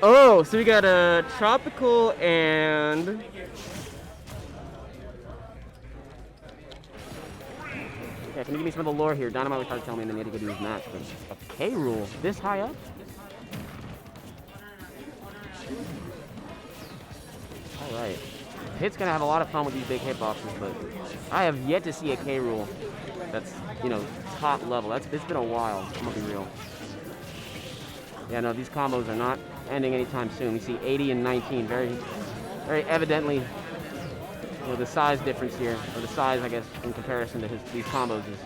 Oh, so we got a tropical and... Yeah, can you give me some of the lore here? Dynamite was trying to tell me in the nitty-gritty of his match, but a K-Rool this high up? Alright. Hit's gonna have a lot of fun with these big hitboxes, but I have yet to see a K-Rool that's, top level. It's been a while, I'm gonna be real. Yeah, no, these combos are not ending anytime soon. We see 80 and 19, very evidently, the size difference here, or the size, I guess, in comparison to these combos is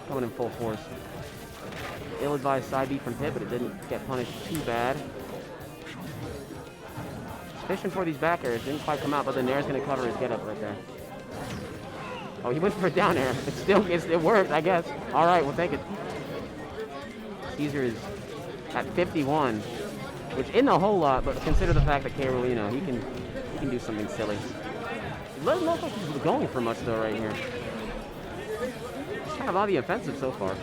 coming in full force. Ill-advised side beat from Hit, but it didn't get punished too bad. Fishing for these back airs, didn't quite come out, but the Nair's gonna cover his get up right there. Oh, he went for a down air. It worked, I guess. All right, we'll take it. Cesar is at 51, which isn't a whole lot, but consider the fact that K-Rool, he can do something silly. It doesn't look like he's going for much though right here. He's kind of on the offensive so far.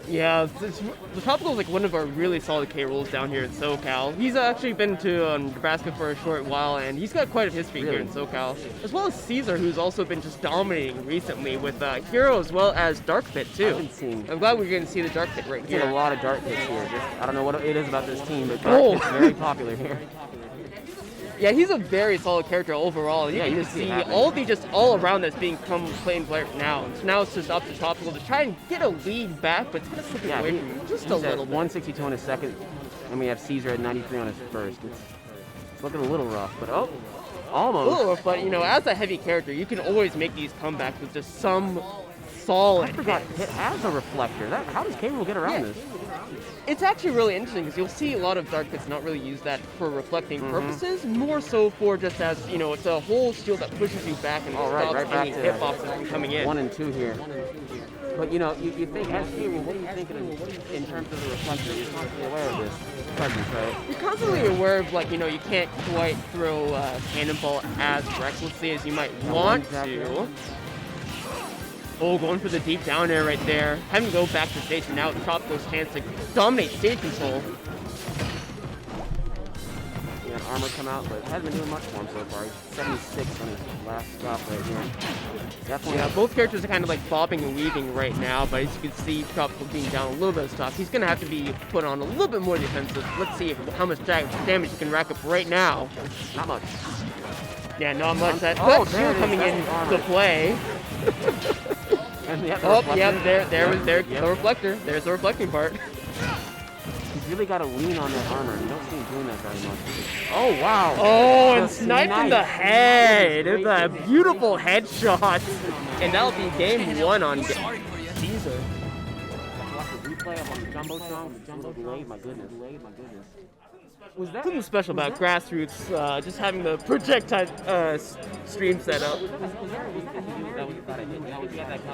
Yeah, the tropical is like one of our really solid K-Rools down here in SoCal. He's actually been to Nebraska for a short while, and he's got quite a history here in SoCal. As well as Cesar, who's also been just dominating recently with Hero as well as Dark Pit too. I'm glad we're going to see the Dark Pit right here. There's a lot of Dark Pits here. I don't know what it is about this team, but Dark Pit's very popular here. Yeah, he's a very solid character overall. You can just see all around that's being played right now. So now it's just up to Tropical to try and get a lead back, but it's going to slip away from him just a little bit. 162 on his second, and we have Cesar at 93 on his first. It's looking a little rough, but almost. A little rough, but as a heavy character, you can always make these comebacks with just some solid. I forgot Hit has a reflector. How does K-Rool get around this? It's actually really interesting because you'll see a lot of Dark Pits not really use that for reflecting purposes, more so for just as, it's a whole shield that pushes you back and stops any hitboxes from coming in. 1 and 2 here. But, you think, as K-Rool, what are you thinking in terms of the reflector? You're constantly aware of this presence, right? You're constantly aware of, you can't quite throw Cannonball as recklessly as you might want to. Oh, going for the deep down air right there. Having to go back to stage, and now it's Tropical's chance to dominate stage control. Yeah, armor come out, but hasn't been doing much for him so far. He's 76 on his last stop right here. Definitely. Yeah, both characters are kind of like bobbing and weaving right now, but as you can see, Tropical being down a little bit of stock. He's going to have to be put on a little bit more defensive. Let's see how much damage he can rack up right now. Not much. Yeah, not much. That shield coming in to play. There's the reflector. There's the reflecting part. He's really got to lean on that armor. You don't see him doing that very much. Oh, wow. Oh, and sniped in the head. It's a beautiful headshot. And that'll be game 1 on Cesar. Watch the replay up on the Jumbotron. The Jumbo delayed. My goodness. Was that something special about Grassroots just having the projectile stream set up?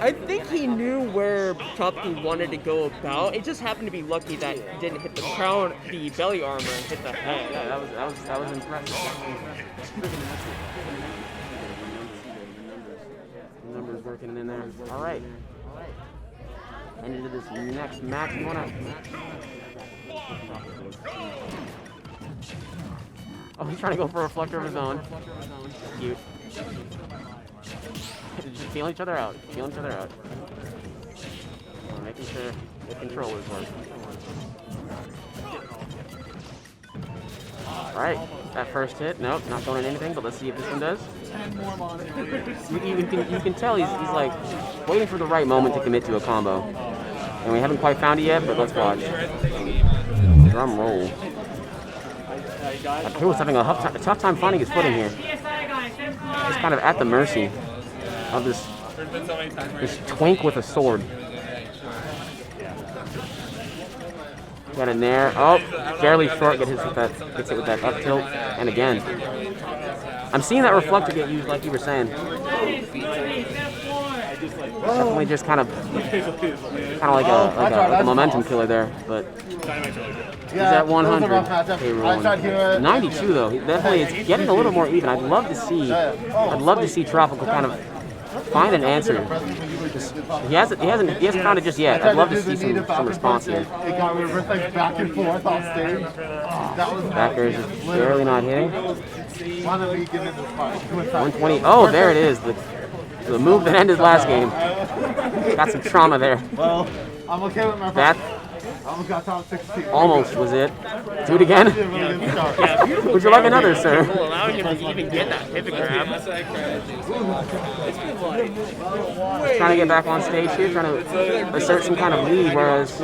I think he knew where Tropical wanted to go about. It just happened to be lucky that he didn't hit the crown, the belly armor, and hit the head. Yeah, that was impressive. The numbers working in there. All right. And into this next match, you want to... Oh, he's trying to go for a reflector of his own. Cute. Just feeling each other out. Making sure the controllers work. Alright, that first hit. Nope, not going in anything, but let's see if this one does. You can tell he's like waiting for the right moment to commit to a combo. And we haven't quite found it yet, but let's watch. Drum roll. He was having a tough time finding his footing here. He's kind of at the mercy of this twink with a sword. Got a nair. Oh, fairly short. Gets it with that up tilt. And again, I'm seeing that reflector get used, like you were saying. Definitely just kind of like a momentum killer there, but. He's at 100. 92 though. Definitely, it's getting a little more even. I'd love to see Tropical kind of find an answer He hasn't counted just yet. I'd love to see some response here. It got reversed like back and forth off stage. That was Back air is just barely not hitting. Why don't we give it this fight? 120. Oh, there it is. The move that ended last game. Got some trauma there. Well, I'm okay with my That I almost got top 16. almost was it. Do it again. Would you like another, sir? Allowing him to even get that pivot grab. Trying to get back on stage here, trying to assert some kind of lead, whereas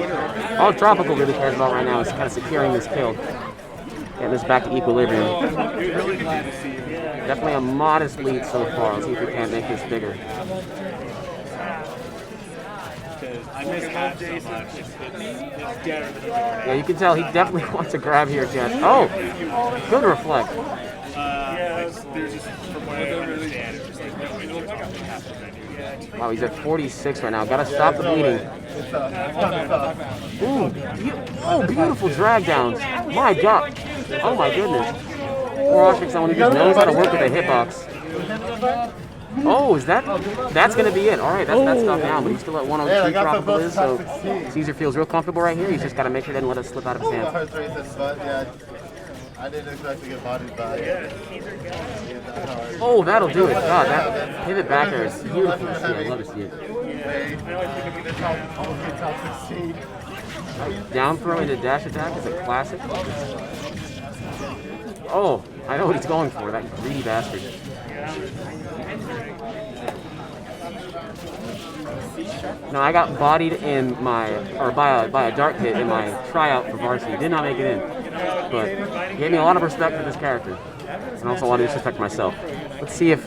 all Tropical really cares about right now is kind of securing this kill. Getting this back to equilibrium. Definitely a modest lead so far. Let's see if we can't make this bigger. I miss half so much. It's Yeah, you can tell he definitely wants to grab here, Jets. Oh, good reflect. There's just, from what I understand, it's just like no way to half the venue. Wow, he's at 46 right now. Gotta stop the bleeding. Ooh, beautiful drag downs. My God. Oh my goodness. Poor Oshik, someone who just knows how to work with a hitbox. Oh, that's going to be it. All right, that's stuff down, but he's still at 102 Tropical is, so Cesar feels real comfortable right here. He's just got to make sure he doesn't let it slip out of his hands. Yeah, I didn't expect to get bodied by Oh, that'll do it. God, that pivot back there is beautiful to see. I love to see it. Down throw into dash attack is a classic. Oh, I know what he's going for, that greedy bastard. No, I got bodied in by a dart hit in my tryout for varsity. Did not make it in, but gave me a lot of respect for this character, and also a lot of disrespect for myself. Let's see if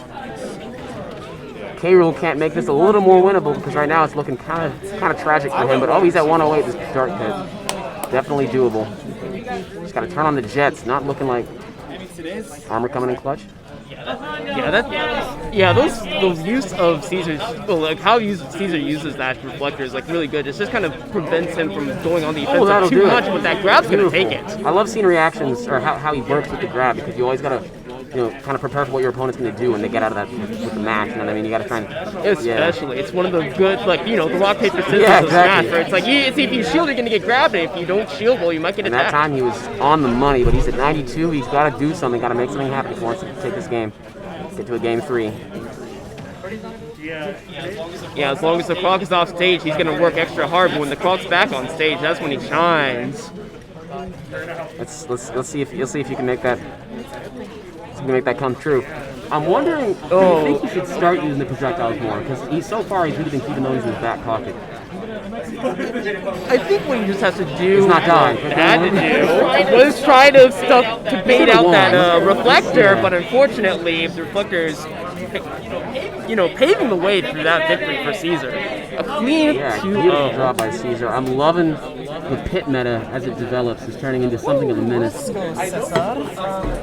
K. Rool can't make this a little more winnable, because right now it's looking kind of tragic for him. But oh, he's at 108. This dart hit, definitely doable. Just got to turn on the jets. Not looking like armor coming in clutch. Yeah, those use of Caesar's, like how Cesar uses that reflector is like really good. It just kind of prevents him from going on the offensive too much, but that grab's gonna take it. I love seeing reactions or how he works with the grab, because you always gotta kind of prepare for what your opponent's gonna do when they get out of that with the match. You know what I mean? You gotta try and especially it's one of the good the rock paper scissors exactly. of Smash, where it's like if you shield, you're gonna get grabbed, and if you don't shield, well, you might get and attacked. that time he was on the money, but he's at 92. He's got to do something, got to make something happen if he wants to take this game. Get to a game 3. Yeah, as long as the Croc is off stage, he's gonna work extra hard. But when the Croc's back on stage, that's when he shines. Let's see if you can make that. Make that come true. I'm wondering, do you think he should start using the projectiles more? Because so far he's really been keeping those in his back pocket. I think what he just has to do, he's not dying. was try to bait out that reflector, but unfortunately, if the reflector is, paving the way through that victory for Cesar. A clean 2-0. Beautiful draw by Cesar. I'm loving the pit meta as it develops. It's turning into something of a menace.